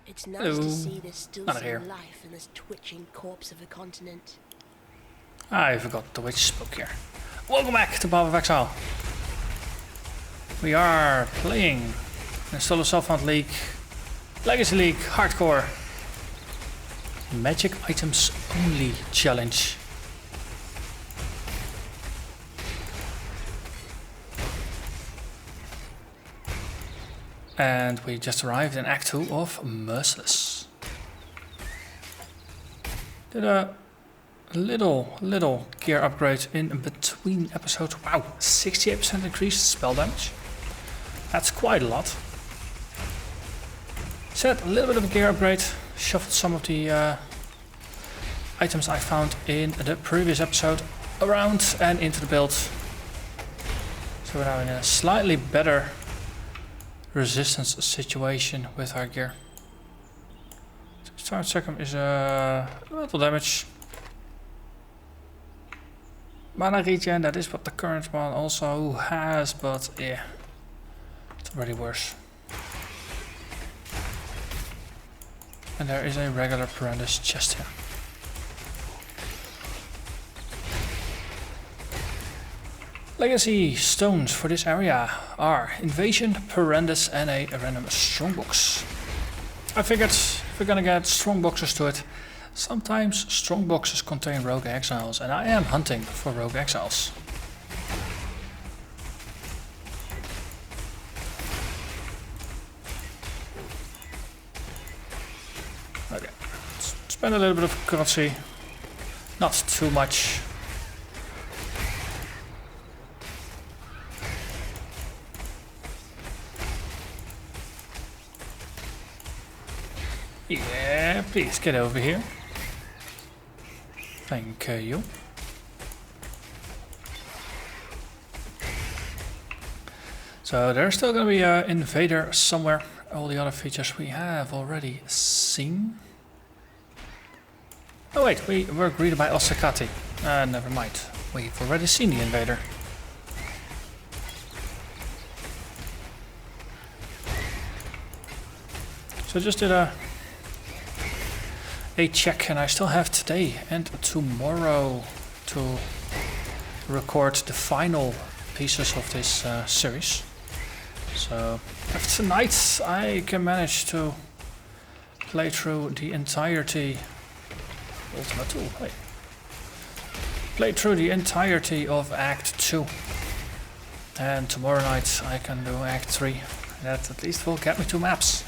It's nice to see there's still some life in this twitching corpse of a continent. I forgot the witch spoke here. Welcome back to Fall of Exile. We are playing a solo self-found league, Legacy League, Hardcore, Magic Items Only Challenge. And we just arrived in Act 2 of Merciless. Did a little gear upgrade in between episodes. Wow, 68% increased spell damage. That's quite a lot. Said a little bit of a gear upgrade. Shuffled some of the items I found in the previous episode around and into the build. So we're now in a slightly better resistance situation with our gear. Start second is little damage. Mana regen, that is what the current one also has, but yeah, it's already worse. And there is a regular Paranda's chest here. Legacy stones for this area are Invasion, Paranda's and a random strongbox. I figured if we're gonna get strongboxes to it, sometimes strongboxes contain rogue exiles, and I am hunting for rogue exiles. Okay, let's spend a little bit of currency, not too much. Yeah, please get over here. Thank you. So there's still gonna be an invader somewhere. All the other features we have already seen. Oh wait, we were greeted by Osakati. Never mind. We've already seen the invader. So just did a check, and I still have today and tomorrow to record the final pieces of this series. So if tonight I can manage to play through the entirety play through the entirety of Act 2, and tomorrow night I can do Act 3. That at least will get me 2 maps.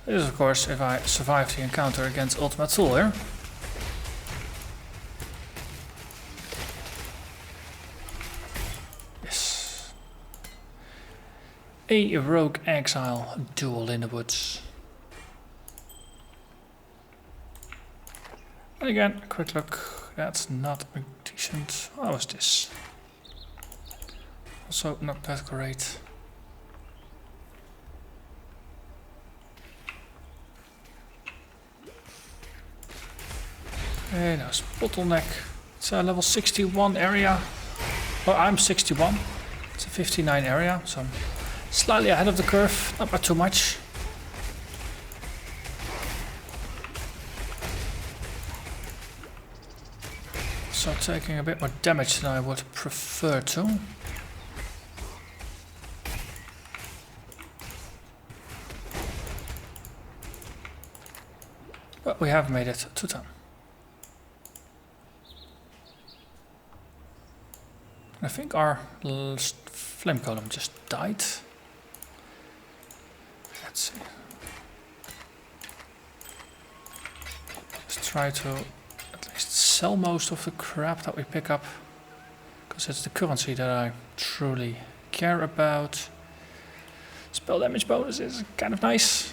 This is of course if I survive the encounter against Ultimate Tool here. Yes. A rogue exile duel in the woods. And again, quick look. That's not a decent. How was this? Also not that great. Okay, now it's bottleneck. It's a level 61 area. Well, I'm 61. It's a 59 area, so I'm slightly ahead of the curve, not by too much. So taking a bit more damage than I would prefer to. But we have made it to town. I think our flame column just died. Let's see. Let's try to at least sell most of the crap that we pick up, because it's the currency that I truly care about. Spell damage bonus is kind of nice.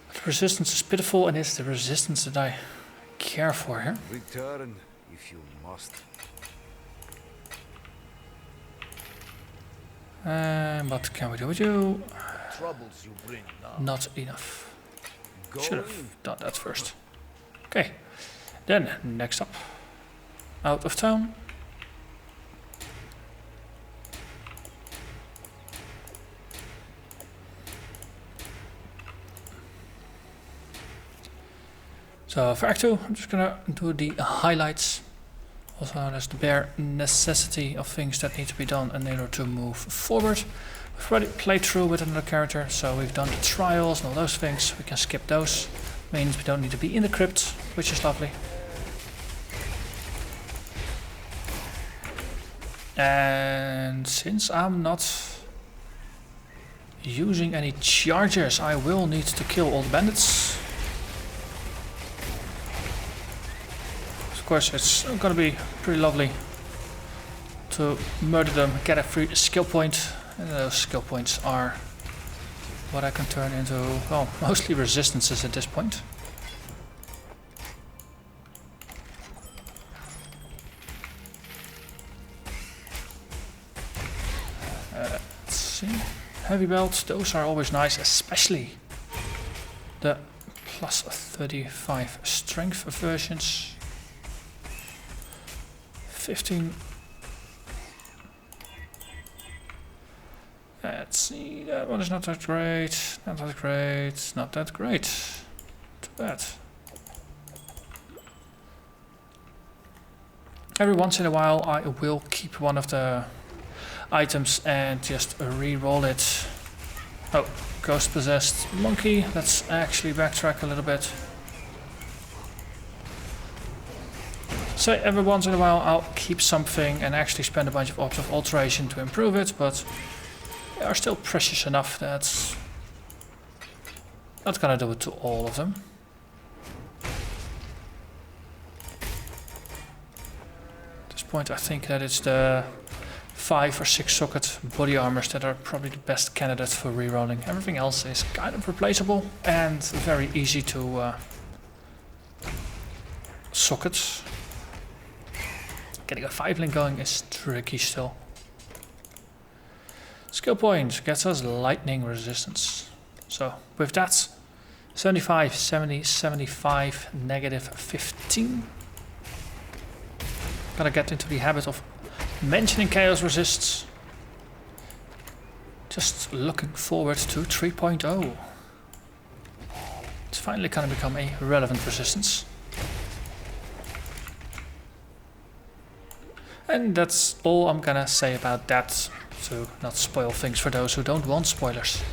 But resistance is pitiful, and it's the resistance that I care for here. Return if you must. What can we do with you? Troubles you bring now. Not enough. Should have done that first. Okay, then next up, out of town. So for Act 2, I'm just gonna do the highlights. Also, there's the bare necessity of things that need to be done in order to move forward. We've already played through with another character, so we've done the trials and all those things. We can skip those. Means we don't need to be in the crypt, which is lovely. And since I'm not using any chargers, I will need to kill all the bandits. Of course, it's gonna be pretty lovely to murder them, get a free skill point, and those skill points are what I can turn into, well, mostly resistances at this point. Let's see. Heavy belts, those are always nice, especially the plus 35 strength versions. 15. Let's see, that one is not that great, not that great, not that great. Too bad. Every once in a while I will keep one of the items and just re-roll it. Oh, ghost possessed monkey. Let's actually backtrack a little bit. So every once in a while I'll keep something and actually spend a bunch of orbs of alteration to improve it, but they are still precious enough that not gonna do it to all of them. At this point I think that it's the 5 or 6 socket body armors that are probably the best candidates for rerolling. Everything else is kind of replaceable and very easy to socket. Getting a 5-link going is tricky still. Skill point gets us lightning resistance. So with that, 75, 70, 75, negative 15. Gotta get into the habit of mentioning chaos resists. Just looking forward to 3.0. It's finally gonna become a relevant resistance. And that's all I'm gonna say about that, to not spoil things for those who don't want spoilers.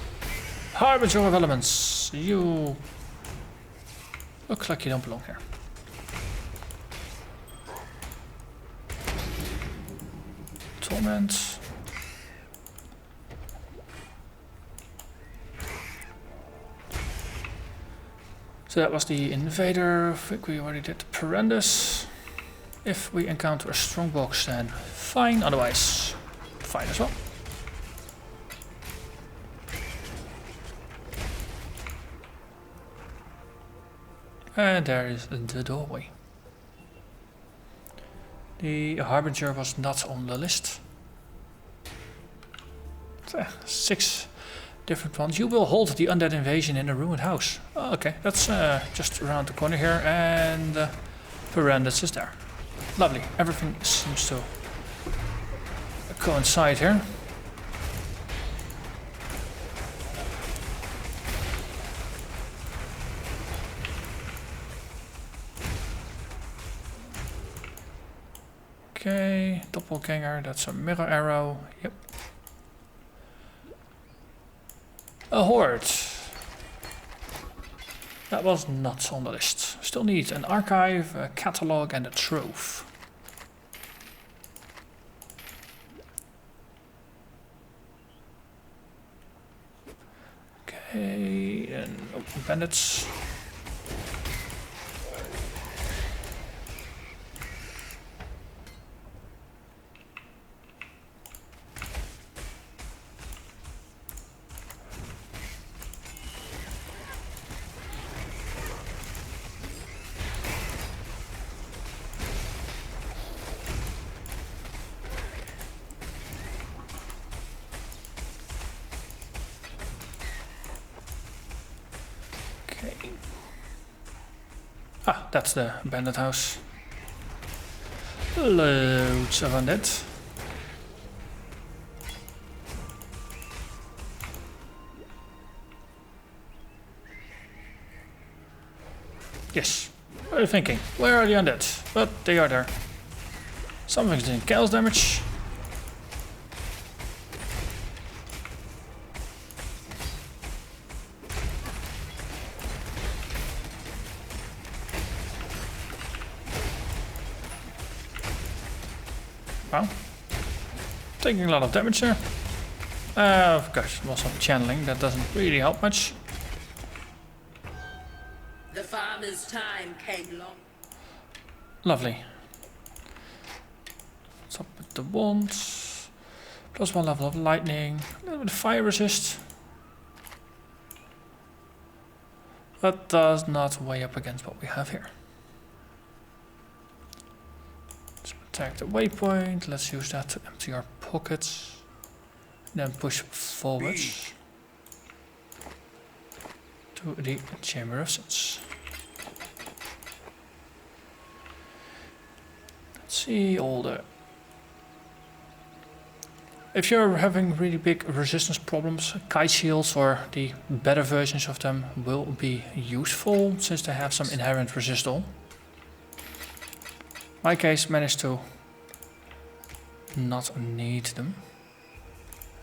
Harbinger of Elements, you look like you don't belong here. Torment. So that was the Invader. I think we already did Perendus. If we encounter a strongbox, then fine, otherwise fine as well. And there is the doorway. The Harbinger was not on the list. 6 different ones. You will hold the undead invasion in a ruined house. Oh, okay, that's just around the corner here, and Perendus is there. Lovely, everything seems to coincide here. Okay, doppelganger, that's a mirror arrow, yep. A horde. That was not on the list. Still need an archive, a catalog and a trove. Okay, and bandits. Ah, that's the bandit house. Loads of undead. Yes, What are you thinking? Where are the undead? But they are there. Something's doing chaos damage. Wow. Taking a lot of damage there. Of course, also channeling. That doesn't really help much. The farmer's time came long. Lovely. What's up with the wands? Plus 1 level of lightning. A little bit of fire resist. That does not weigh up against what we have here. Let's protect the waypoint. Let's use that to empty our pockets. Then push forwards to the Chamber of Sins. Let's see all the... If you're having really big resistance problems, kite shields or the better versions of them will be useful since they have some inherent resist all. My case managed to not need them.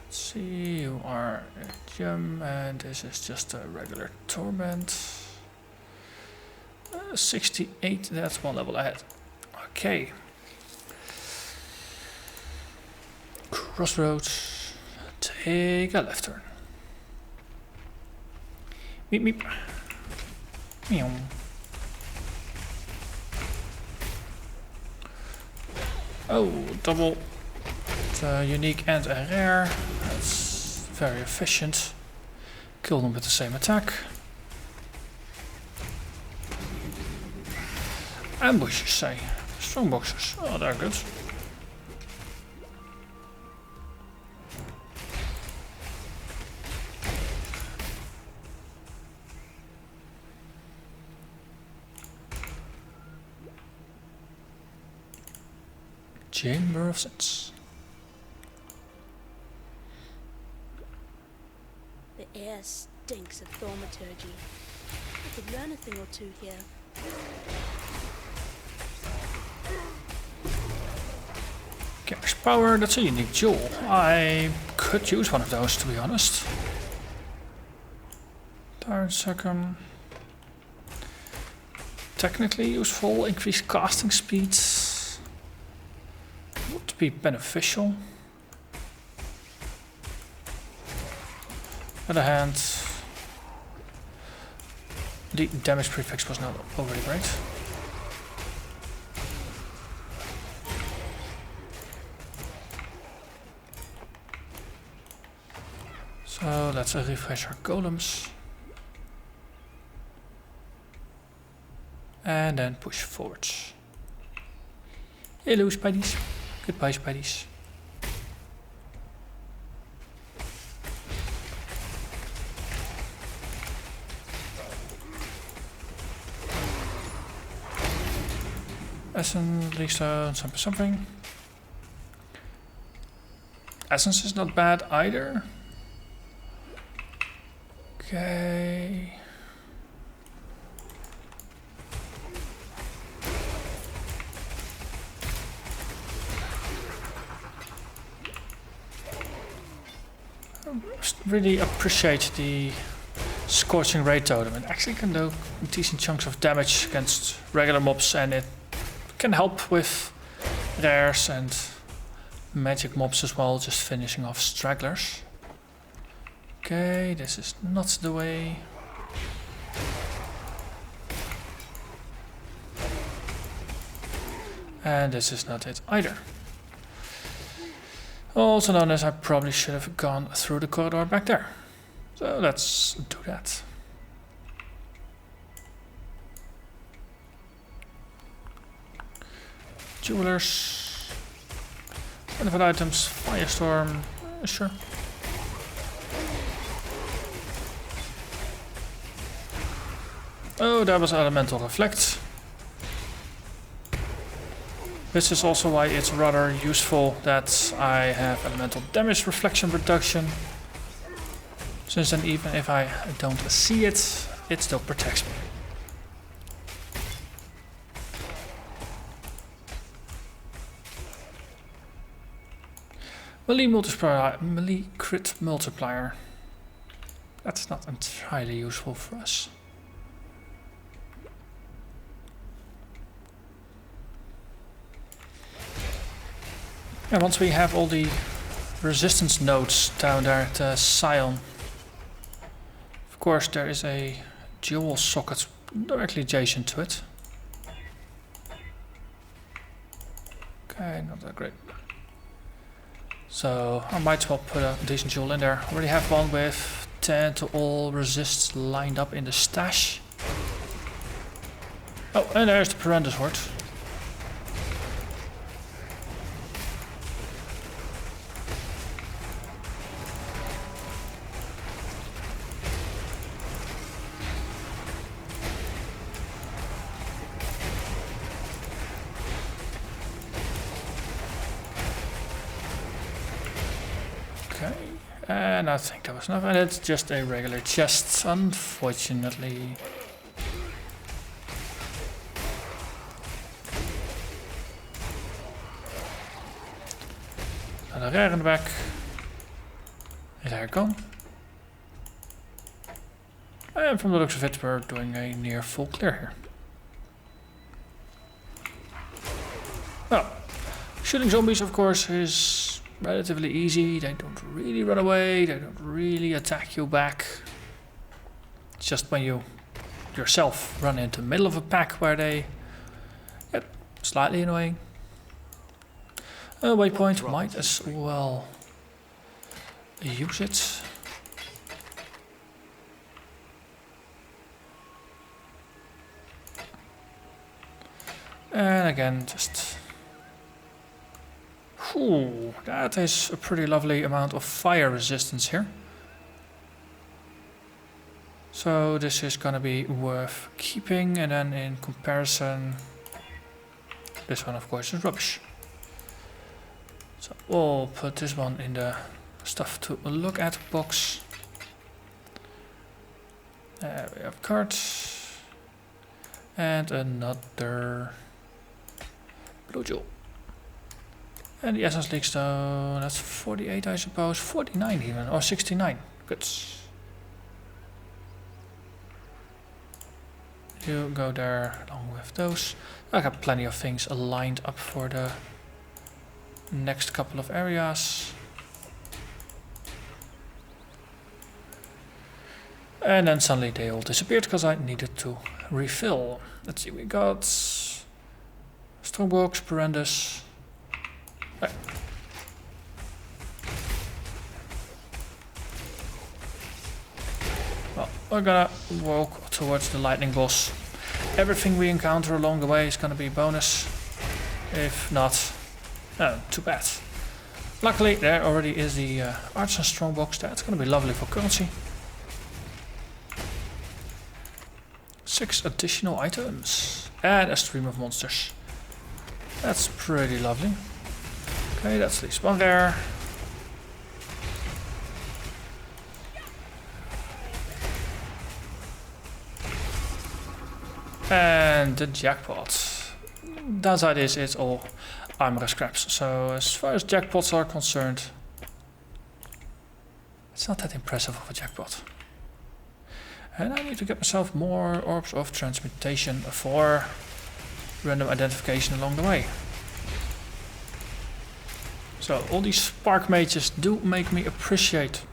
Let's see, you are a gem and this is just a regular torment. 68, that's 1 level ahead. Okay. Crossroads, take a left turn. Meep meep. Meow. Oh, double. Unique and a rare. That's very efficient. Kill them with the same attack. Ambush, you say. Strongboxers. Oh, they're good. Chamber of Sins. The air stinks of thaumaturgy. I could learn a thing or two here. Cash power, that's a unique jewel. I could use one of those, to be honest. Tyrant Succum. Technically useful, increased casting speeds. Would be beneficial. On the other hand, the damage prefix was not already great. So let's refresh our golems. And then push forwards. Hello, Spideys. Goodbye, Spideys. Essence, Leastone, something. Essence is not bad either. Okay. Really appreciate the Scorching Ray Totem. It actually can do decent chunks of damage against regular mobs, and it can help with rares and magic mobs as well, just finishing off stragglers. Okay, this is not the way. And this is not it either. Also known as I probably should have gone through the corridor back there. So let's do that. Jewelers. Benefit items, Firestorm, sure. Oh, that was Elemental Reflect. This is also why it's rather useful that I have elemental damage reflection reduction. Since then, even if I don't see it, it still protects me. Melee crit multiplier. That's not entirely useful for us. And once we have all the resistance nodes down there at Scion, of course there is a dual socket directly adjacent to it. Okay, not that great. So I might as well put a decent jewel in there. Already have one with 10 to all resists lined up in the stash. Oh, and there's the Perendus Horde. And I think that was enough, and it's just a regular chest, unfortunately. Another rare in the back. Rare gone. And from the looks of it, we're doing a near full clear here. Well, shooting zombies, of course, is relatively easy. They don't really run away, they don't really attack you back. It's just when you yourself run into the middle of a pack where they get slightly annoying. A waypoint, might as well use it. And again, just... Ooh, that is a pretty lovely amount of fire resistance here. So this is gonna be worth keeping, and then in comparison, this one of course is rubbish. So we'll put this one in the stuff to look at box. We have cards and another blue jewel. And the Essence Leak Stone, that's 48 I suppose, 49 even, or 69, good. You go there along with those. I got plenty of things lined up for the next couple of areas. And then suddenly they all disappeared because I needed to refill. Let's see, we got Strongbox, Perendus. Right. Well, we're gonna walk towards the lightning boss. Everything we encounter along the way is gonna be a bonus. If not, too bad. Luckily, there already is the Arts and Strongbox. That's gonna be lovely for currency. 6 additional items and a stream of monsters. That's pretty lovely. Okay, that's at least one there. And the jackpot. Downside is it's all armor scraps. So as far as jackpots are concerned, it's not that impressive of a jackpot. And I need to get myself more orbs of transmutation for random identification along the way. So all these spark mages do make me appreciate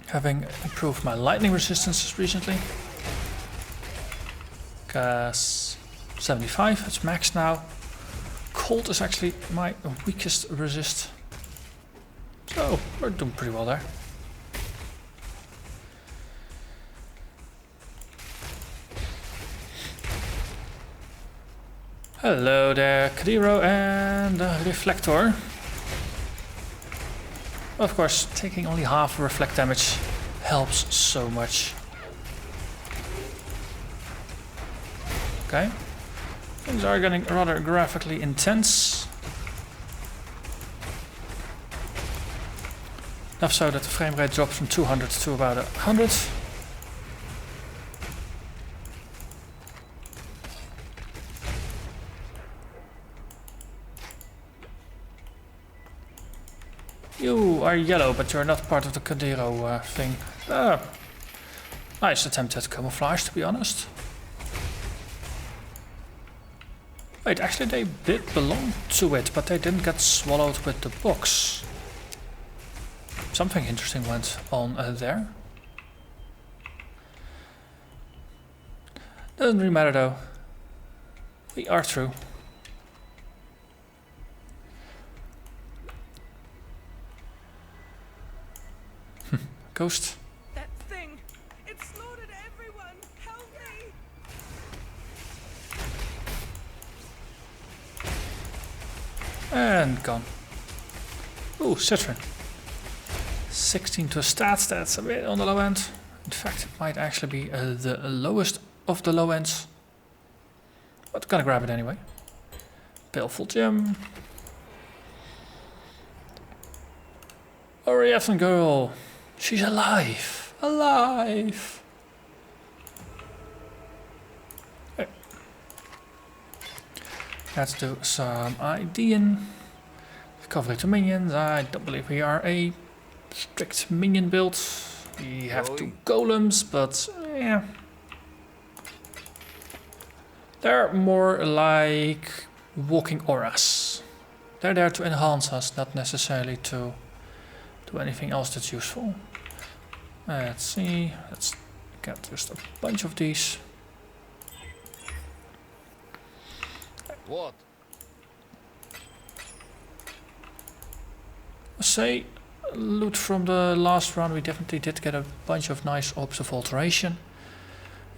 having improved my lightning resistances recently. Because 75, it's max now. Cold is actually my weakest resist. So we're doing pretty well there. Hello there, Kadiro and Reflector. Of course, taking only half reflect damage helps so much. Okay, things are getting rather graphically intense. Enough so that the frame rate drops from 200 to about 100. You are yellow, but you're not part of the Cadero thing. Nice attempt at camouflage, to be honest. Wait, actually they did belong to it, but they didn't get swallowed with the box. Something interesting went on there. Doesn't really matter though. We are through. Ghost. That thing! It slaughtered everyone! Help me! And gone. Ooh, Citron. 16 to stats, that's a bit on the low end. In fact, it might actually be the lowest of the low ends. But gonna grab it anyway. Baleful Gem. Oriath girl. She's alive. Alive. Okay. Let's do some IDing. Recovery to minions. I don't believe we are a strict minion build. We have 2 golems, but yeah. They're more like walking auras. They're there to enhance us, not necessarily to do anything else that's useful. Let's see. Let's get just a bunch of these. What? Say, loot from the last run, we definitely did get a bunch of nice orbs of alteration.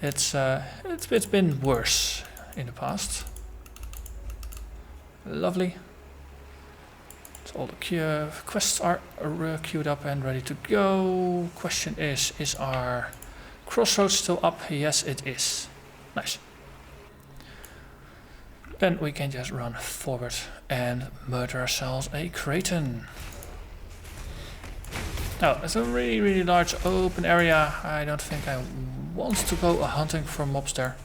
It's been worse in the past. Lovely. So all the quests are queued up and ready to go. Question is our crossroads still up? Yes, it is. Nice. Then we can just run forward and murder ourselves a Kraton. Now, it's a really large open area. I don't think I want to go hunting for mobs there.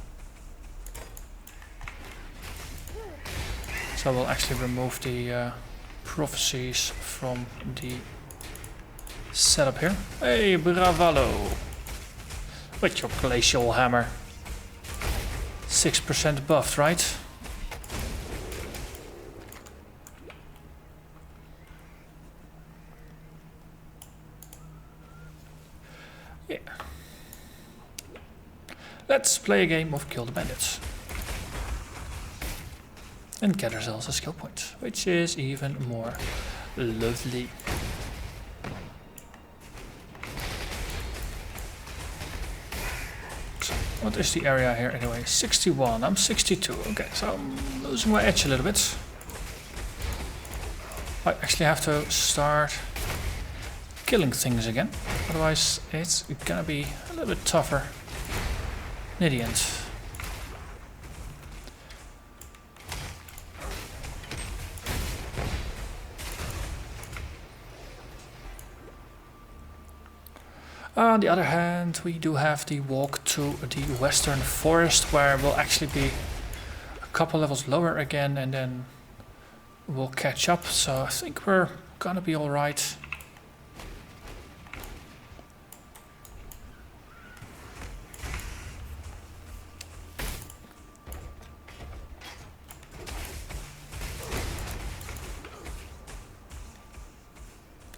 So we'll actually remove the prophecies from the setup here. Hey, Bravalo! With your glacial hammer. 6% buffed, right? Yeah. Let's play a game of Kill the Bandits. And get ourselves a skill point, which is even more lovely. So, what is the area here anyway? 61, I'm 62. Okay, so I'm losing my edge a little bit. I actually have to start killing things again. Otherwise it's gonna be a little bit tougher near the end. On the other hand, we do have the walk to the western forest, where we'll actually be a couple levels lower again, and then we'll catch up. So I think we're gonna be alright.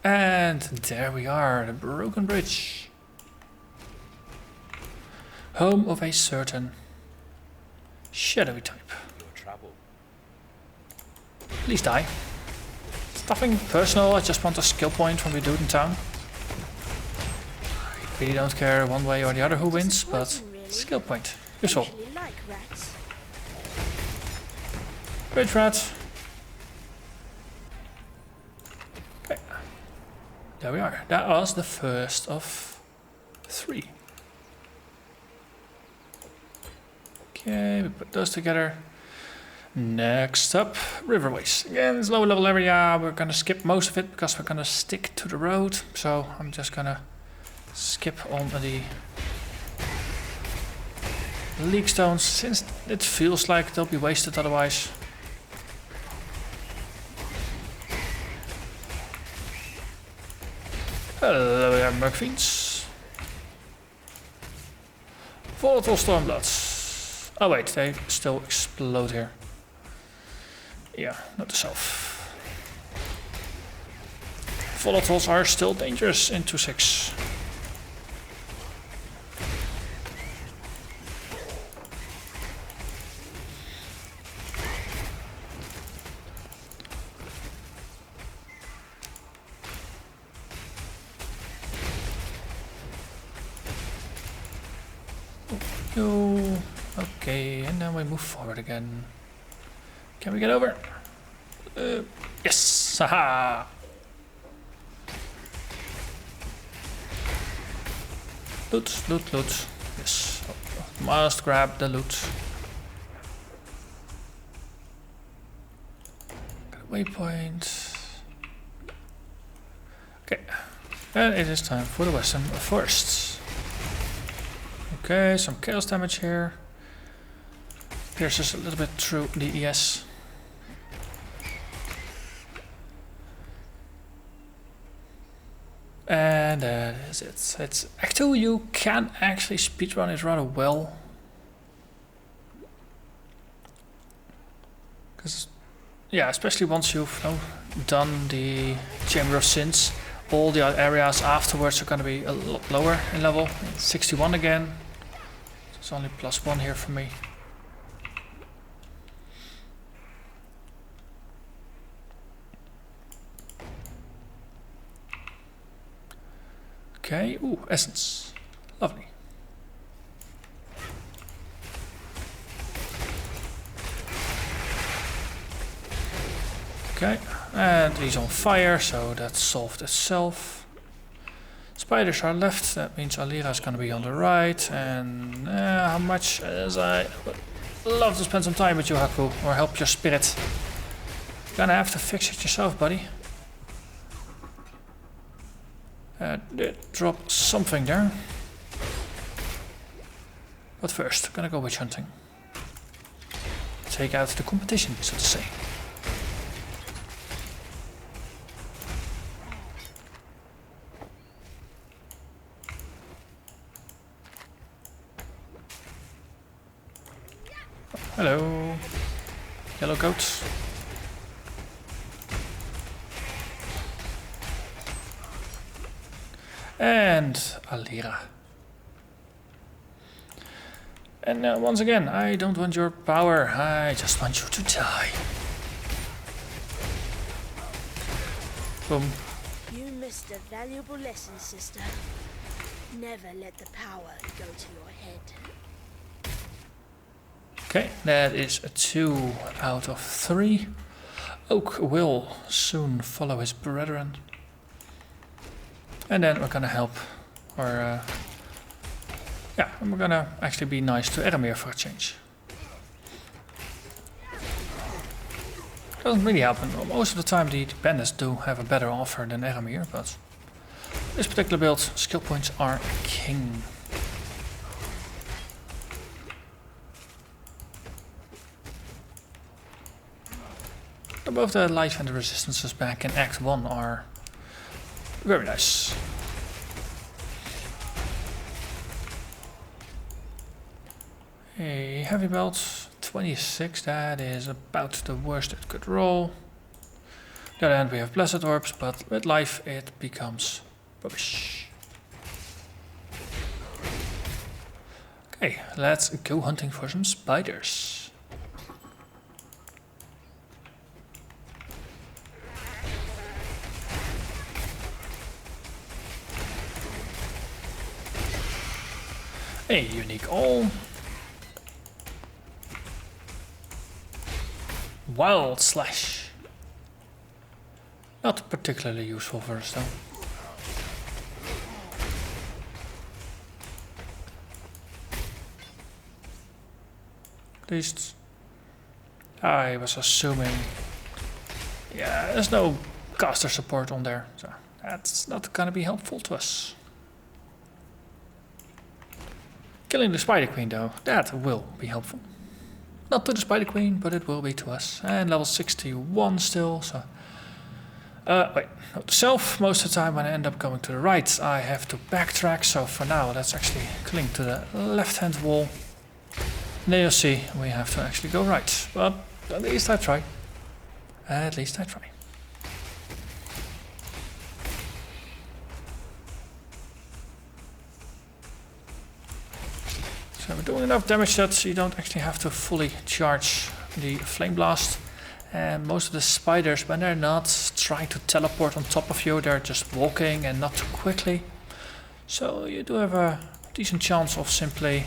And there we are, the broken bridge. Home of a certain shadowy type. Please die. It's nothing personal, I just want a skill point from the dude in town. Really don't care one way or the other who wins, but skill point. Useful. Like rats. Great rat. Okay. There we are. That was the first of 3. Okay, we put those together. Next up, Riverways. Again, it's low level area. We're gonna skip most of it because we're gonna stick to the road. So I'm just gonna skip on the leak stones since it feels like they'll be wasted otherwise. Hello there, Mercfiends. Volatile Stormbloods. Oh wait, they still explode here. Yeah, not the self. Volatiles are still dangerous in 2-6. No. Okay, and then we move forward again. Can we get over? Yes! Haha! Loot, loot, loot. Yes. Must grab the loot. Got a waypoint. Okay. And it is time for the Western Forests. Okay, some chaos damage here. Pierces a little bit through the ES. And that is it. It's Act 2, you can actually speedrun it rather well. Because, yeah, especially once you've done the Chamber of Sins, all the other areas afterwards are going to be a lot lower in level. 61 again. It's only +1 here for me. Okay, ooh, essence. Lovely. Okay, and he's on fire, so that solved itself. Spiders are left, that means Alira is going to be on the right, and how much as I would love to spend some time with you, Haku, or help your spirit. Gonna have to fix it yourself, buddy. Did drop something there. But first, gonna go witch hunting. Take out the competition, so to say. Hello, yellow goats. And Alira. And once again, I don't want your power, I just want you to die. Boom. You missed a valuable lesson, sister. Never let the power go to your head. Okay, that is a 2 out of 3. Oak will soon follow his brethren. And then we're gonna help, or yeah, and we're gonna actually be nice to Eramir for a change. Doesn't really happen. Most of the time the bandits do have a better offer than Eramir, but this particular build, skill points are king. Both the life and the resistances back in Act 1 are very nice. A heavy belt, 26, that is about the worst it could roll. On the other hand we have blessed orbs, but with life it becomes rubbish. Okay, let's go hunting for some spiders. A unique all. Wild slash. Not particularly useful for us though. At least I was assuming. Yeah, there's no caster support on there, so that's not gonna be helpful to us. Killing the Spider Queen though, that will be helpful. Not to the Spider Queen, but it will be to us. And level 61 still, so Wait, note to self, most of the time when I end up going to the right, I have to backtrack, so for now let's actually cling to the left-hand wall. And then you'll see we have to actually go right, but at least I try. At least I try. So we're doing enough damage that you don't actually have to fully charge the Flameblast. And most of the spiders, when they're not trying to teleport on top of you, they're just walking and not too quickly. So you do have a decent chance of simply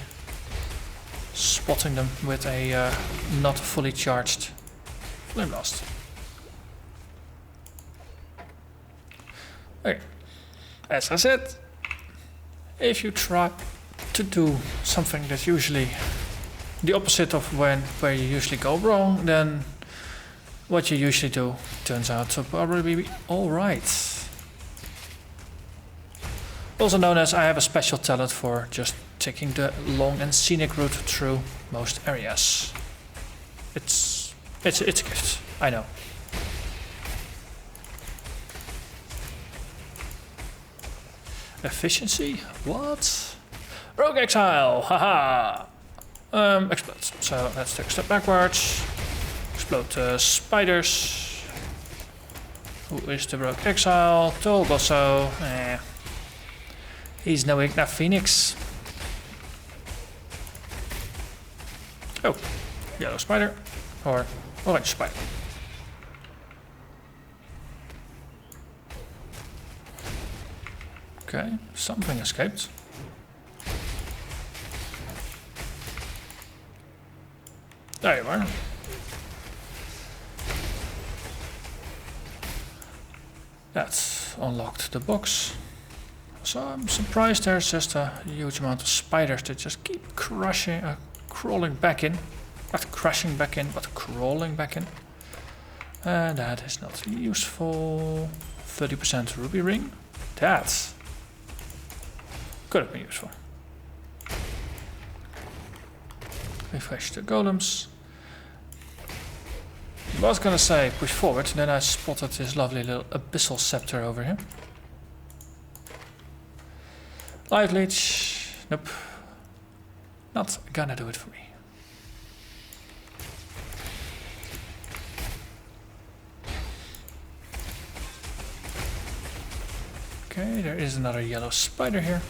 spotting them with a not fully charged Flameblast. Okay, as I said, if you try to do something that's usually the opposite of where you usually go wrong, then what you usually do turns out to probably be alright. Also known as I have a special talent for just taking the long and scenic route through most areas. It's a gift, I know. Efficiency? What? Rogue Exile! Haha! Explodes. So let's take a step backwards. Explode the spiders. Who is the Rogue Exile? Togoso. He's no Igna Phoenix. Oh, yellow spider. Or orange spider. Okay, something escaped. There you are. That's unlocked the box. So I'm surprised there's just a huge amount of spiders that just keep crawling back in. Not crashing back in, but crawling back in. And that is not useful. 30% ruby ring. That could have been useful. Refresh the golems. I was gonna say push forward, then I spotted this lovely little abyssal scepter over here. Life leech. Nope. Not gonna do it for me. Okay, there is another yellow spider here.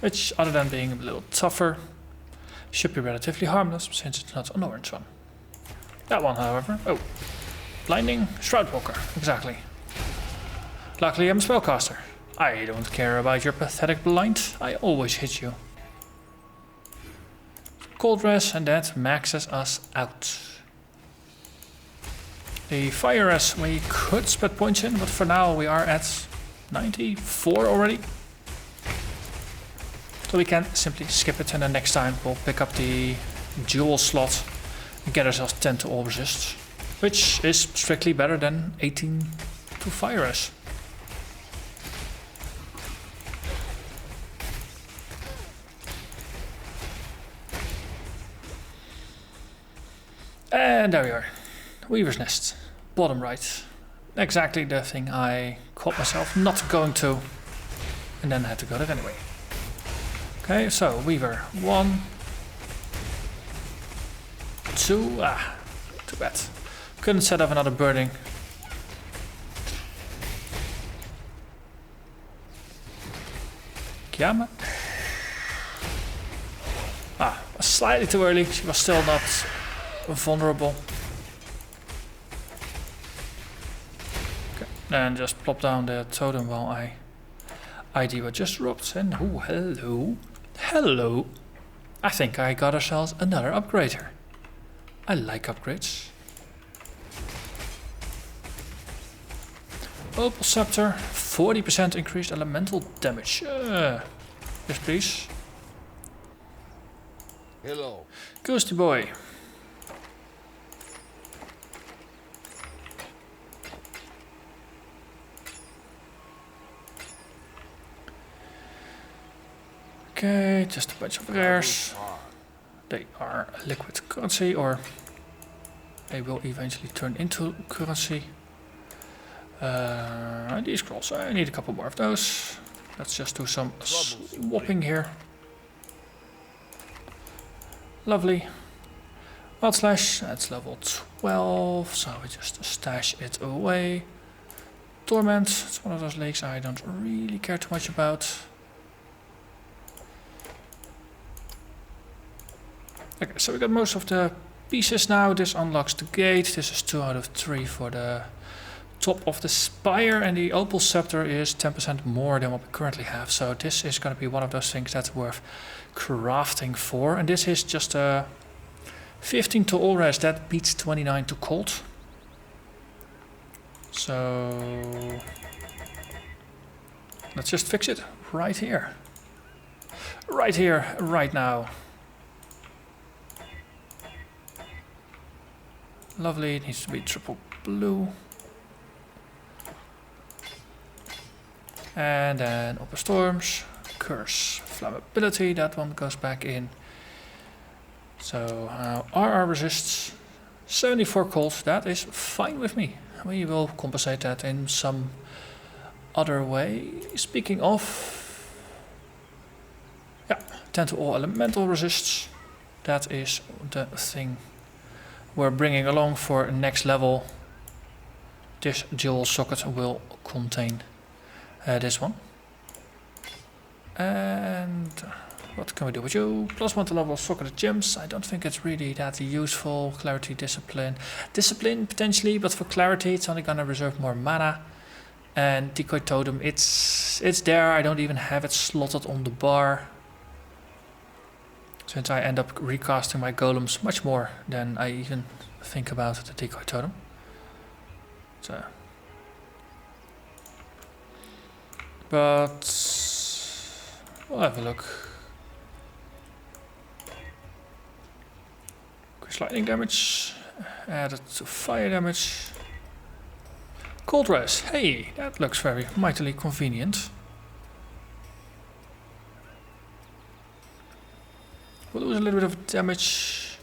Which, other than being a little tougher, should be relatively harmless since it's not an orange one. That one, however. Oh, blinding Shroudwalker, exactly. Luckily, I'm a spellcaster. I don't care about your pathetic blind. I always hit you. Cold Res, and that maxes us out. The Fire Res we could spread points in, but for now we are at 94 already. So we can simply skip it, and then next time we'll pick up the dual slot and get ourselves 10 to all resist, which is strictly better than 18 to Fire Res. And there we are. Weaver's Nest. Bottom right. Exactly the thing I caught myself not going to, and then I had to go there anyway. Okay, so Weaver 1, 2, too bad. Couldn't set up another birding. Kiama. Slightly too early, she was still not vulnerable. Okay, and just plop down the totem while I ID what just dropped. And oh, hello. Hello. I think I got ourselves another upgrader. I like upgrades. Opal Scepter, 40% increased elemental damage. Yes, please. Hello. Ghosty boy. Okay, just a bunch of rares. They are liquid currency or They will eventually turn into currency. These scrolls, I need a couple more of those. Let's just do some swapping here. Lovely. Wild Slash, that's level 12, so we just stash it away. Torment, it's one of those lakes I don't really care too much about. Okay, so we got most of the pieces now. This unlocks the gate. This is 2 out of 3 for the top of the spire, and the Opal Scepter is 10% more than what we currently have. So this is going to be one of those things that's worth crafting for. And this is just a 15 to all res. That beats 29 to cold. So let's just fix it right here. Right here, right now. Lovely, it needs to be triple blue. And then Upper Storms, Curse, Flammability, that one goes back in. So RR resists 74 cold, that is fine with me. We will compensate that in some other way. Speaking of, yeah, 10 to all elemental resists, that is the thing we're bringing along for next level. This dual socket will contain this one. And what can we do with you? +1 to level socketed gems. I don't think it's really that useful. Clarity, discipline. Discipline potentially, but for clarity it's only gonna reserve more mana. And decoy totem, it's there. I don't even have it slotted on the bar, since I end up recasting my golems much more than I even think about the decoy totem. So, but we'll have a look. Increase lightning damage, added to fire damage. Cold res, hey, that looks very mightily convenient. We'll lose a little bit of damage,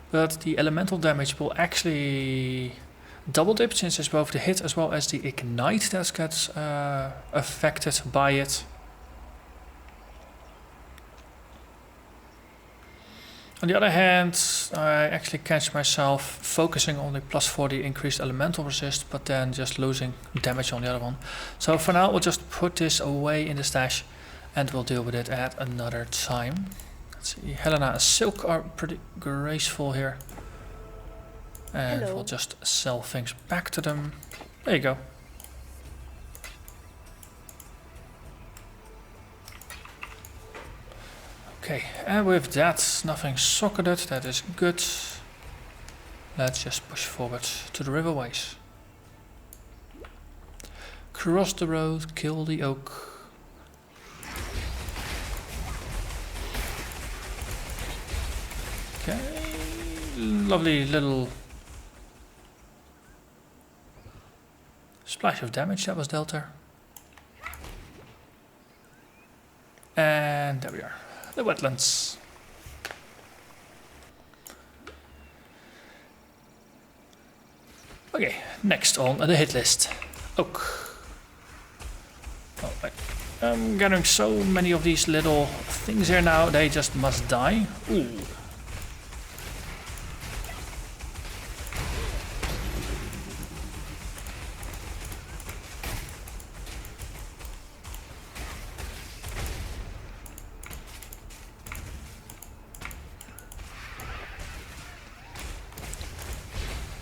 but the elemental damage will actually double dip, since it's both the hit as well as the ignite that gets affected by it. On the other hand, I actually catch myself focusing on the +40 increased elemental resist, but then just losing damage on the other one. So for now, we'll just put this away in the stash, and we'll deal with it at another time. Let's see, Helena and Silk are pretty graceful here. And we'll just sell things back to them. There you go. Okay, and with that, nothing socketed, that is good. Let's just push forward to the riverways. Cross the road, kill the oak. Okay, lovely little splash of damage that was dealt there. And there we are, the wetlands. Okay, next on the hit list, oak. Oh, I'm gathering so many of these little things here now, they just must die. Ooh.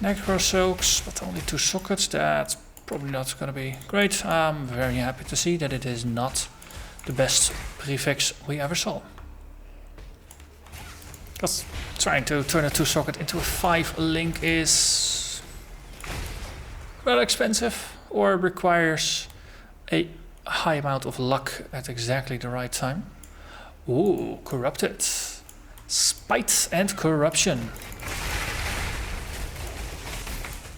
Necro Silks, but only 2 sockets. That's probably not going to be great. I'm very happy to see that it is not the best prefix we ever saw. Because trying to turn a 2 socket into a 5 link is rather expensive, or requires a high amount of luck at exactly the right time. Ooh, corrupted. Spite and corruption.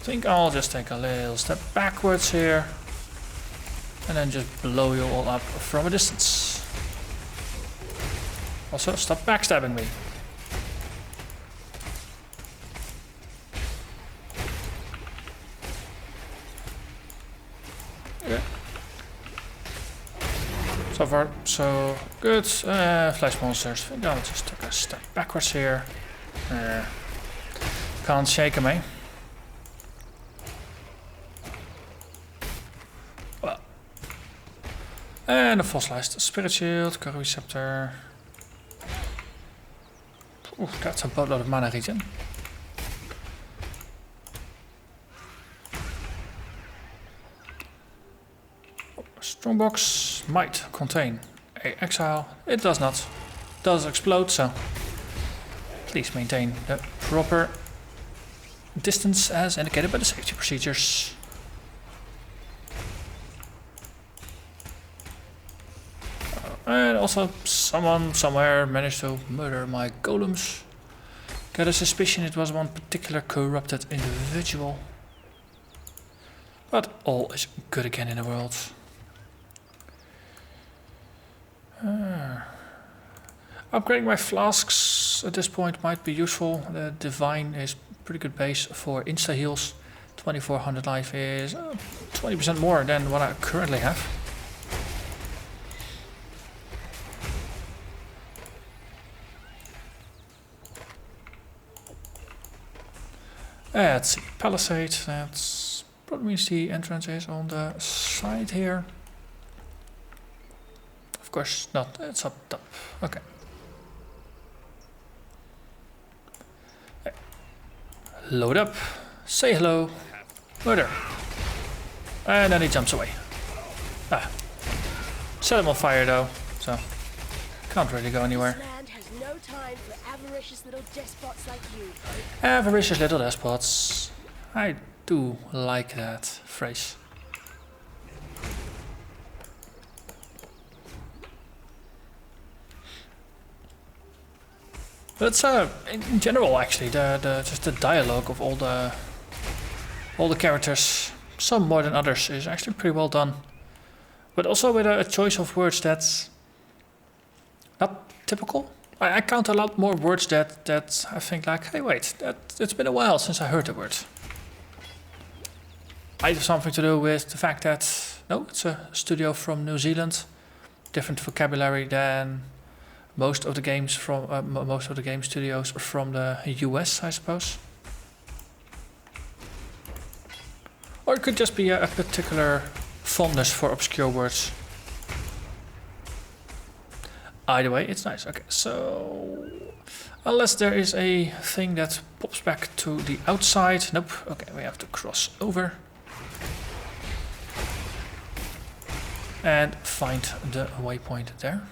I think I'll just take a little step backwards here and then just blow you all up from a distance. Also, stop backstabbing me. So far, so good. Flash monsters. I think I'll just take a step backwards here. Can't shake him, eh? Well. And a fossilized spirit shield, curry scepter. Ooh, that's a boatload of mana regen. Strongbox might contain a Exile. It does not. It does explode, so please maintain the proper distance as indicated by the safety procedures. And also someone somewhere managed to murder my golems. Got a suspicion it was one particular corrupted individual. But all is good again in the world. Upgrading my flasks at this point might be useful. The Divine is pretty good base for insta heals. 2400 life is 20% more than what I currently have. Let's see, Palisade, that's probably means the entrance is on the side here. Of course not, it's up top. Okay. Load up, say hello, murder. And then he jumps away. Set him on fire though, so can't really go anywhere. This land has no time for avaricious little despots like you. Avaricious little despots. I do like that phrase. But in general, actually, just the dialogue of all the characters, some more than others, is actually pretty well done. But also with a choice of words that's not typical. I count a lot more words that I think like, hey, wait, it's been a while since I heard the word. Might have something to do with the fact that no, it's a studio from New Zealand, different vocabulary than most of the games from most of the game studios from the US, I suppose. Or it could just be a particular fondness for obscure words. Either way, it's nice. Okay, so unless there is a thing that pops back to the outside, nope. Okay, we have to cross over and find the waypoint there.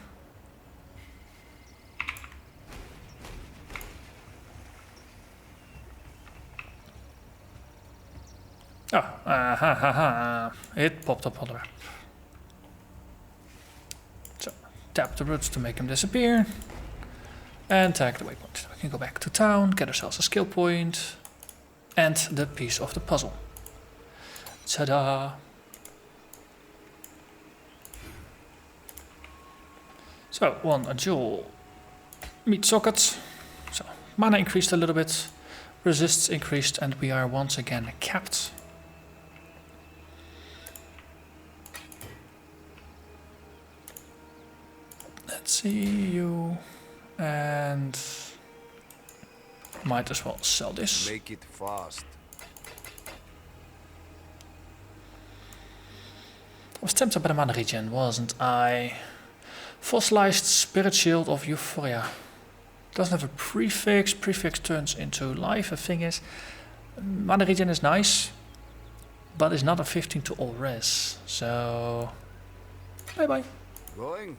Oh, it popped up on the map. So, tap the roots to make them disappear. And tag the waypoint. We can go back to town, get ourselves a skill point, and the piece of the puzzle. Ta-da! So, one jewel meat socket. So, mana increased a little bit, resists increased, and we are once again capped. Let's see you, and might as well sell this. Make it fast. I was tempted by the mana regen, wasn't I? Fossilized Spirit Shield of Euphoria. Doesn't have a prefix. Prefix turns into life. The thing is, mana regen is nice, but it's not a 15 to all res. So, bye bye. Going?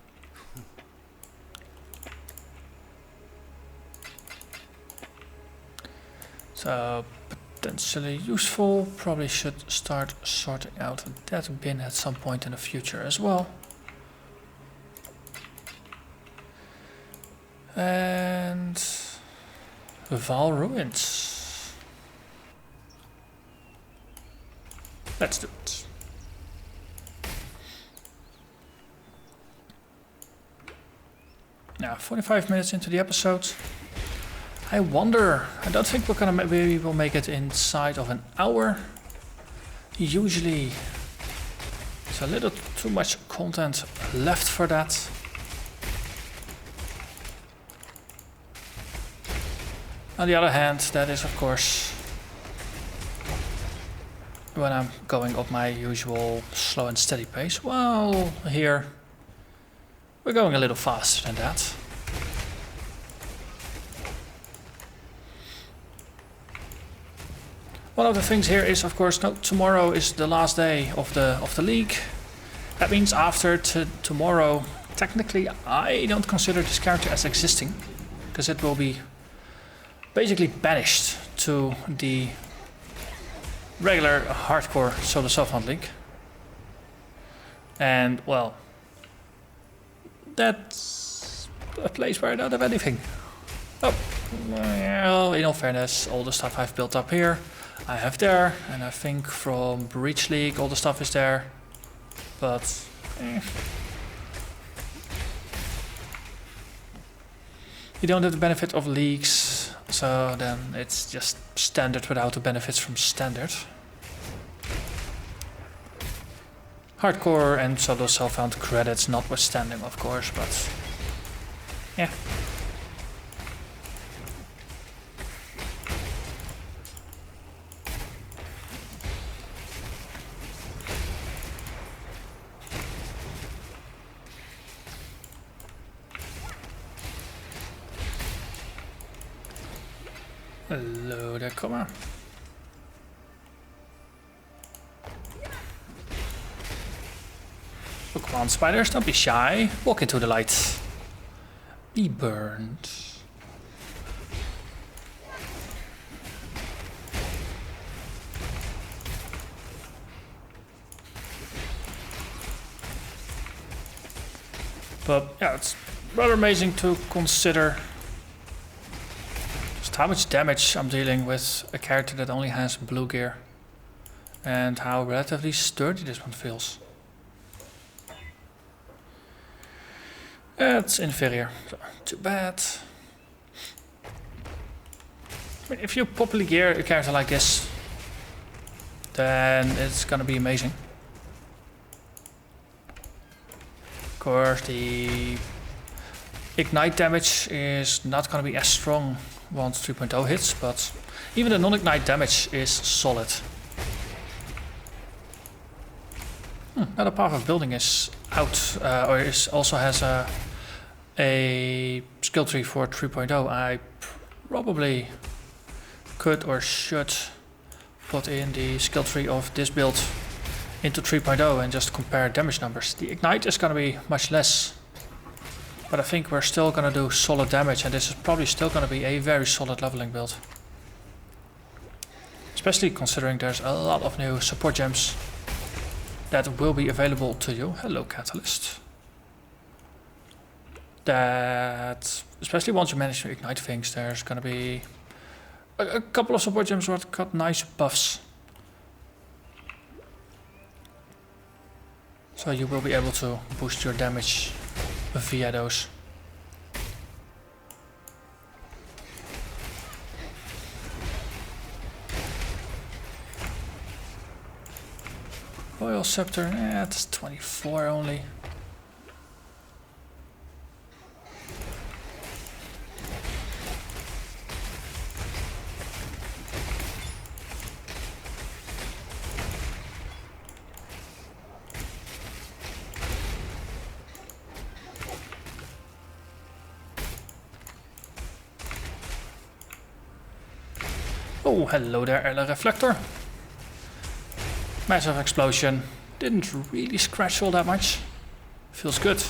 So, potentially useful. Probably should start sorting out that bin at some point in the future as well. And Val Ruins. Let's do it. Now, 45 minutes into the episode. I wonder, I don't think we're gonna maybe we'll make it inside of an hour. Usually There's a little too much content left for that. On the other hand, that is of course when I'm going up my usual slow and steady pace. Well, here we're going a little faster than that. One of the things here is, of course, no, tomorrow is the last day of the league. That means after tomorrow, technically, I don't consider this character as existing, because it will be basically banished to the regular hardcore solo self-hunt league. And well, that's a place where I don't have anything. Oh, well, in all fairness, all the stuff I've built up here I have there, and I think from Breach League all the stuff is there, but you don't have the benefit of leagues, so then it's just standard without the benefits from standard. Hardcore and solo self-found credits notwithstanding, of course, but yeah. Hello there, come on. Oh, come on, spiders, don't be shy. Walk into the light. Be burned. But yeah, it's rather amazing to consider how much damage I'm dealing with a character that only has blue gear, and how relatively sturdy this one feels. It's inferior, so too bad. I mean, if you properly gear a character like this, then it's gonna be amazing. Of course, the ignite damage is not gonna be as strong once 3.0 hits, but even the non-ignite damage is solid. Another path of building is out, or is also has a skill tree for 3.0. I probably could or should put in the skill tree of this build into 3.0 and just compare damage numbers. The ignite is going to be much less, but I think we're still going to do solid damage, and this is probably still going to be a very solid leveling build. Especially considering there's a lot of new support gems that will be available to you. Hello, Catalyst. That, especially once you manage to ignite things, there's going to be a couple of support gems that got nice buffs. So you will be able to boost your damage via those. Royal Scepter, it's 24 only. Oh, hello there, Ella Reflector. Massive explosion. Didn't really scratch all that much. Feels good.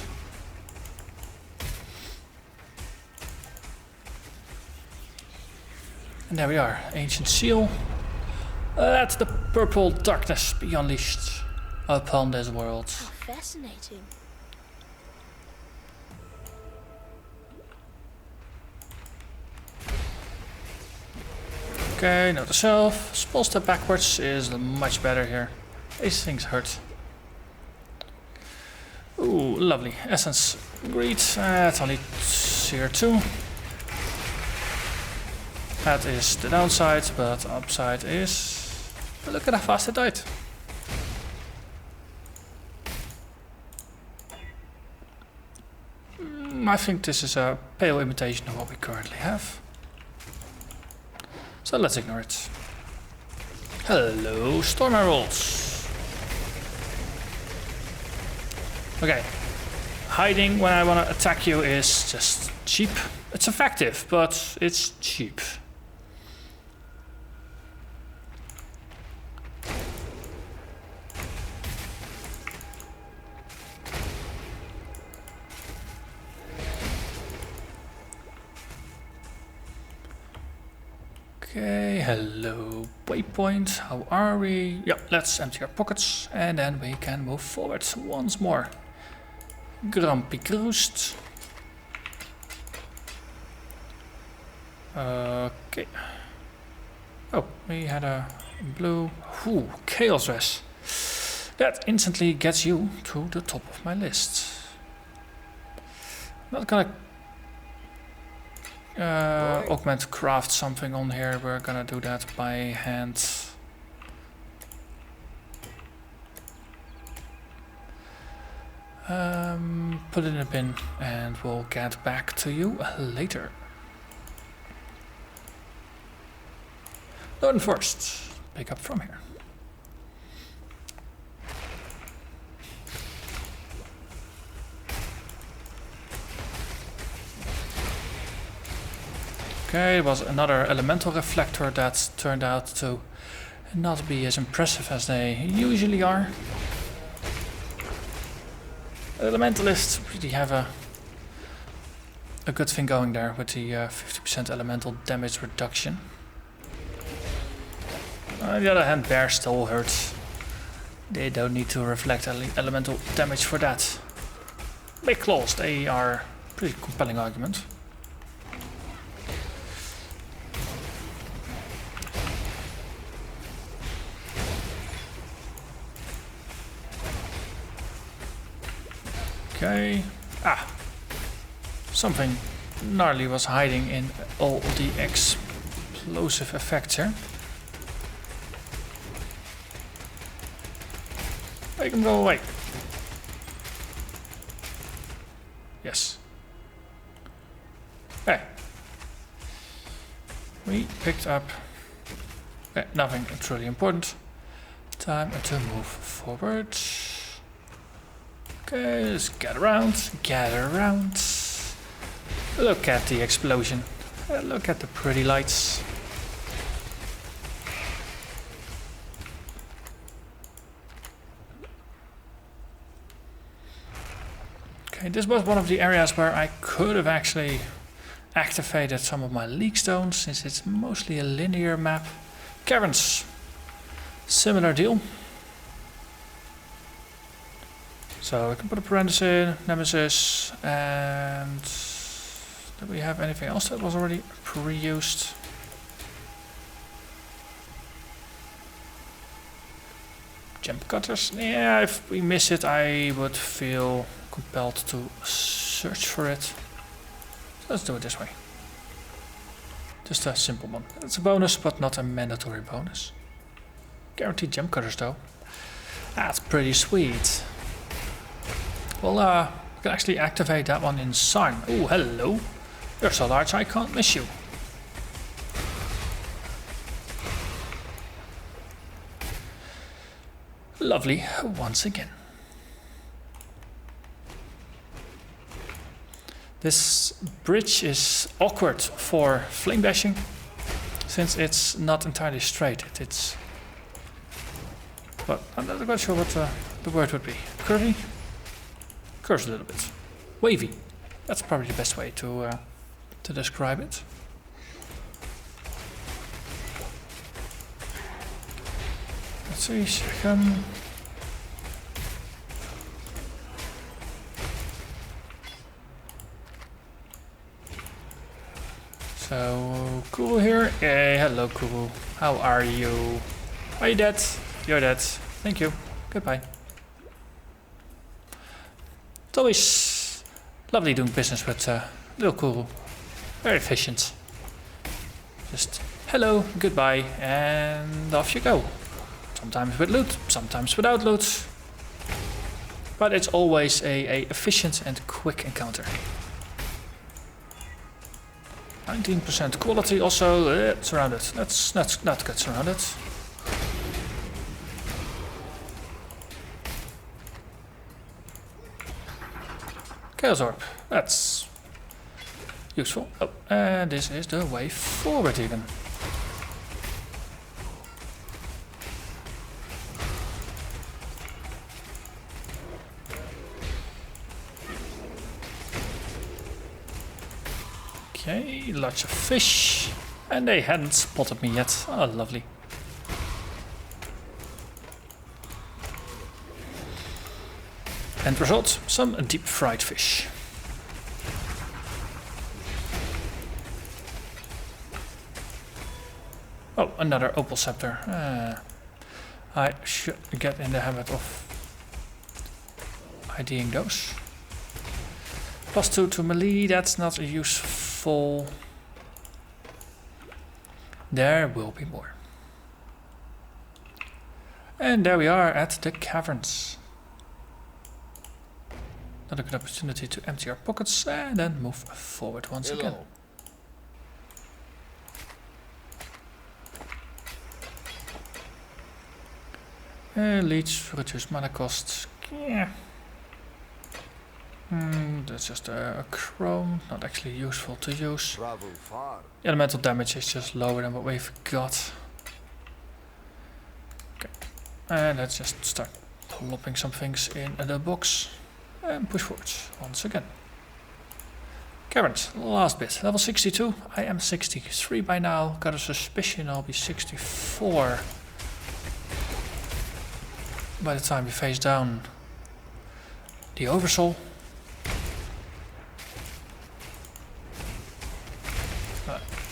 And there we are, Ancient Seal. Let the purple darkness be unleashed upon this world. How fascinating. Okay, note to self. Small step backwards is much better here. These things hurt. Ooh, lovely. Essence Greed. It's only tier 2. That is the downside, but the upside is... Look at how fast it died. I think this is a pale imitation of what we currently have. So let's ignore it. Hello, Storm Heralds. Okay. Hiding when I want to attack you is just cheap. It's effective, but it's cheap. Okay, hello waypoint, how are we? Yeah, let's empty our pockets and then we can move forward once more. Grumpy Cruised. Okay. Oh, we had a blue. Ooh, Chaos Res. That instantly gets you to the top of my list. I'm not gonna augment craft something on here. We're gonna do that by hand. Put it in a bin and we'll get back to you later. Learn first. Pick up from here. Okay, it was another elemental reflector that turned out to not be as impressive as they usually are. Elementalists really have a good thing going there with the 50% elemental damage reduction. On the other hand, bear still hurts. They don't need to reflect elemental damage for that. Big claws, they are a pretty compelling argument. Okay. Ah. Something gnarly was hiding in all the explosive effects here. Make him go away. Yes. Okay. We picked up nothing truly important. Time to move forward. Okay, let's get around, gather around. Look at the explosion. Look at the pretty lights. Okay, this was one of the areas where I could have actually activated some of my leak stones, since it's mostly a linear map. Caverns, similar deal. So we can put a parenthesis in, Nemesis, and did we have anything else that was already pre-used? Jump cutters, yeah, if we miss it I would feel compelled to search for it. So let's do it this way. Just a simple one. It's a bonus, but not a mandatory bonus. Guaranteed jump cutters though. That's pretty sweet. Well, we can actually activate that one in Sarn. Oh, hello. You're so large I can't miss you. Lovely, once again. This bridge is awkward for flame bashing, since it's not entirely straight. But I'm not quite sure what the word would be. Curvy? Curves a little bit. Wavy. That's probably the best way to describe it. Let's see, second. So, Kubu here. Hey, hello Kubu. How are you? Are you dead? You're dead. Thank you. Goodbye. It's always lovely doing business with little Kubu. Very efficient. Just hello, goodbye, and off you go. Sometimes with loot, sometimes without loot. But it's always a efficient and quick encounter. 19% quality also. Surrounded. Let's not get surrounded. Chaos Orb. That's useful. Oh, and this is the way forward even. Okay, lots of fish. And they hadn't spotted me yet. Oh, lovely. End result, some deep fried fish. Oh, another opal scepter. I should get in the habit of IDing those. +2 to melee, that's not useful. There will be more. And there we are at the caverns. Not a good opportunity to empty our pockets and then move forward once again. Leech, reduce mana costs. Yeah. That's just a chrome, not actually useful to use. Travel far. The elemental damage is just lower than what we've got. Okay. And let's just start plopping some things in the box. And push forwards once again. Caverns, last bit. Level 62. I am 63 by now. Got a suspicion I'll be 64 by the time we face down the Oversoul.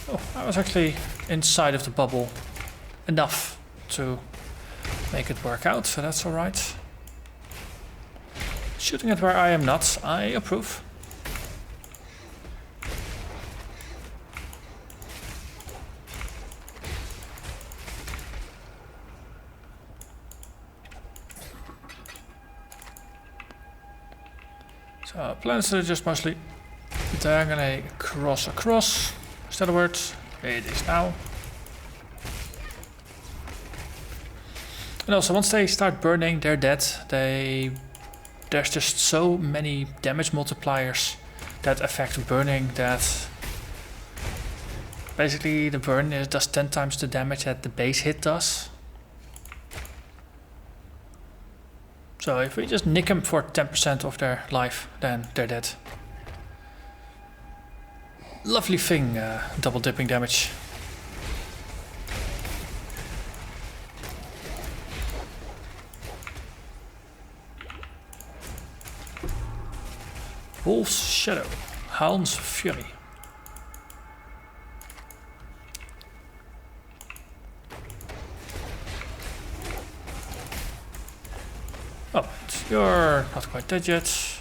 Oh, I was actually inside of the bubble enough to make it work out, so that's alright. Shooting at where I am not, I approve. So plans are just mostly diagonally across. Is that a word? It is now. And also once they start burning, they're dead. There's just so many damage multipliers that affect burning that basically the burn does 10 times the damage that the base hit does. So if we just nick them for 10% of their life, then they're dead. Lovely thing, double dipping damage. Wolf's Shadow, Hound's Fury. Oh, you're not quite dead yet.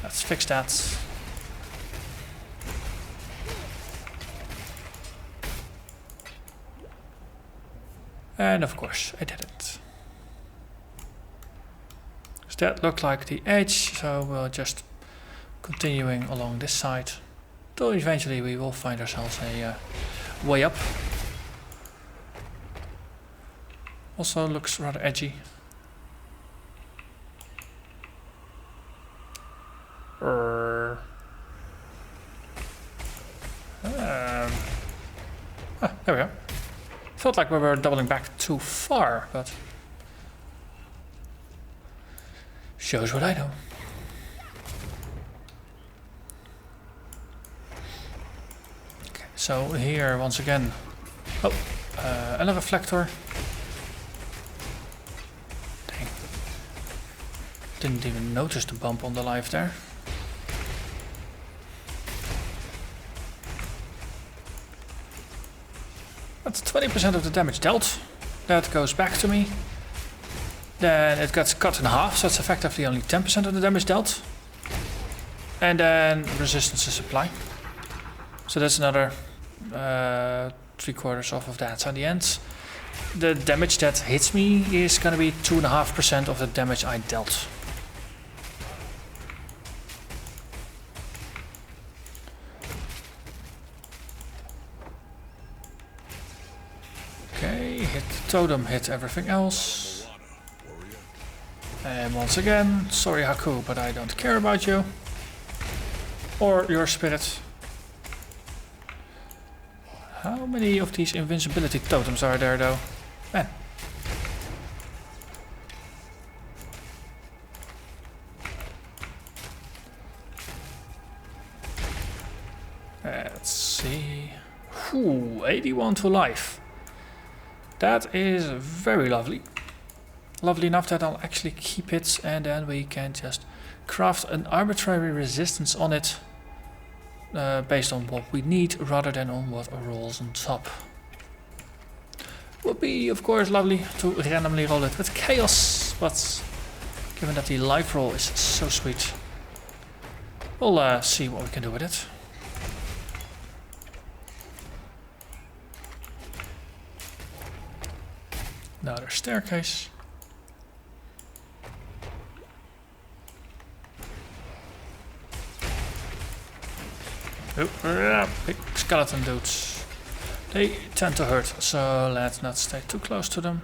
Let's fix that. And of course, I didn't. Because that looked like the edge, so we'll just continuing along this side till eventually we will find ourselves a way up. Also looks rather edgy. There we go. Felt like we were doubling back too far, but shows what I know. Okay, so here once again, another reflector. Dang. Didn't even notice the bump on the life there. That's 20% of the damage dealt. That goes back to me. Then it gets cut in half, so it's effectively only 10% of the damage dealt. And then resistance to supply. So that's another 3/4 off of that. So in the end, the damage that hits me is going to be 2.5% of the damage I dealt. totem hit everything else. And once again, sorry Haku, but I don't care about you. Or your spirit. How many of these invincibility totems are there though? Man. Let's see. Ooh, 81 to life. That is very lovely. Lovely enough that I'll actually keep it, and then we can just craft an arbitrary resistance on it based on what we need rather than on what rolls on top. Would be of course lovely to randomly roll it with chaos, but given that the life roll is so sweet, we'll see what we can do with it. Another staircase. Oh, big skeleton dudes. They tend to hurt, so let's not stay too close to them.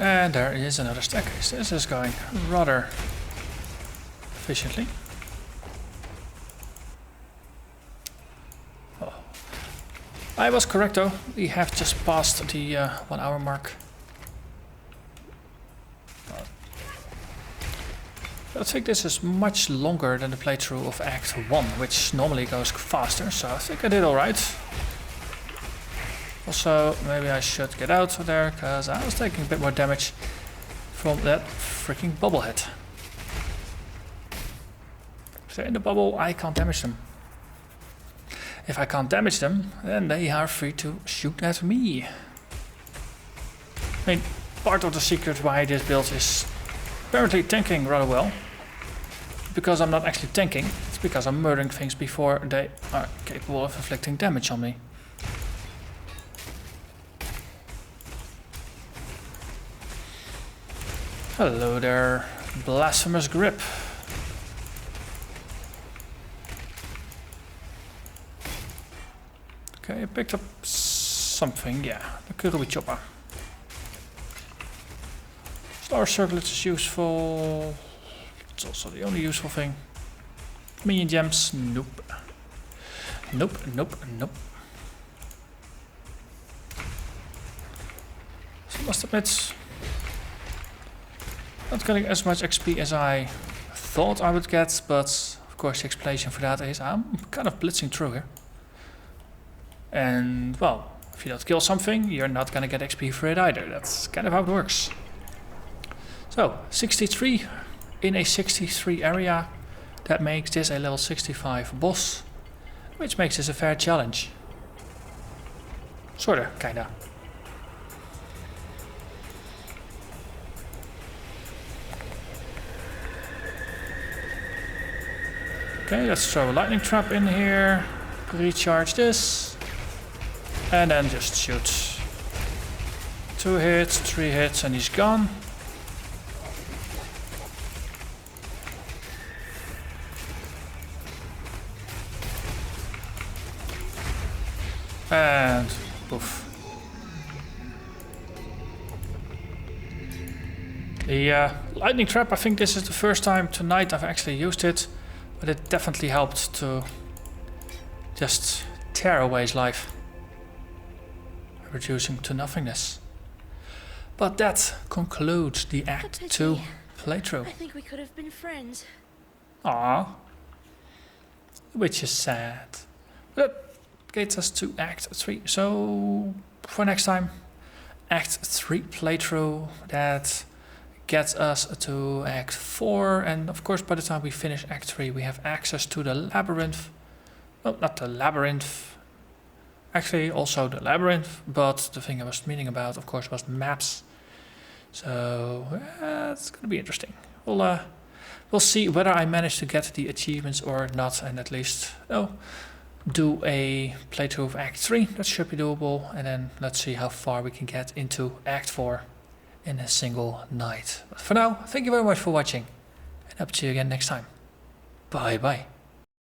And there is another staircase. This is going rather efficiently. Oh. I was correct though, we have just passed the 1 hour mark. I think this is much longer than the playthrough of Act 1, which normally goes faster, so I think I did alright. Also, maybe I should get out of there, because I was taking a bit more damage from that freaking bobblehead. If they're in the bubble, I can't damage them. If I can't damage them, then they are free to shoot at me. I mean, part of the secret why this build is apparently tanking rather well. Because I'm not actually tanking, it's because I'm murdering things before they are capable of inflicting damage on me. Hello there, blasphemous grip. Okay, I picked up something, yeah, the Kurubi chopper. Star circlet is useful. It's also the only useful thing. Minion gems, nope. Nope, nope, nope. So I must admit, not getting as much XP as I thought I would get, but of course the explanation for that is I'm kind of blitzing through here. And well, if you don't kill something, you're not gonna get XP for it either. That's kind of how it works. So, 63 in a 63 area. That makes this a level 65 boss, which makes this a fair challenge. Sorta, kinda. Okay, let's throw a lightning trap in here, recharge this, and then just shoot. 2 hits, 3 hits, and he's gone. And poof. The lightning trap, I think this is the first time tonight I've actually used it. But it definitely helped to just tear away his life, reducing to nothingness. But that concludes the Act 2 playthrough. I think we could have been friends. Aww. Which is sad. But that gets us to Act 3. So for next time, Act 3 playthrough that gets us to Act 4, and of course by the time we finish Act 3 we have access to the labyrinth. Well, not the labyrinth, actually also the labyrinth, but the thing I was meaning about of course was maps. So it's gonna be interesting. We'll see whether I manage to get the achievements or not, and at least do a playthrough of Act 3, that should be doable, and then let's see how far we can get into Act 4 in a single night. But for now, thank you very much for watching, and hope to see you again next time. Bye bye.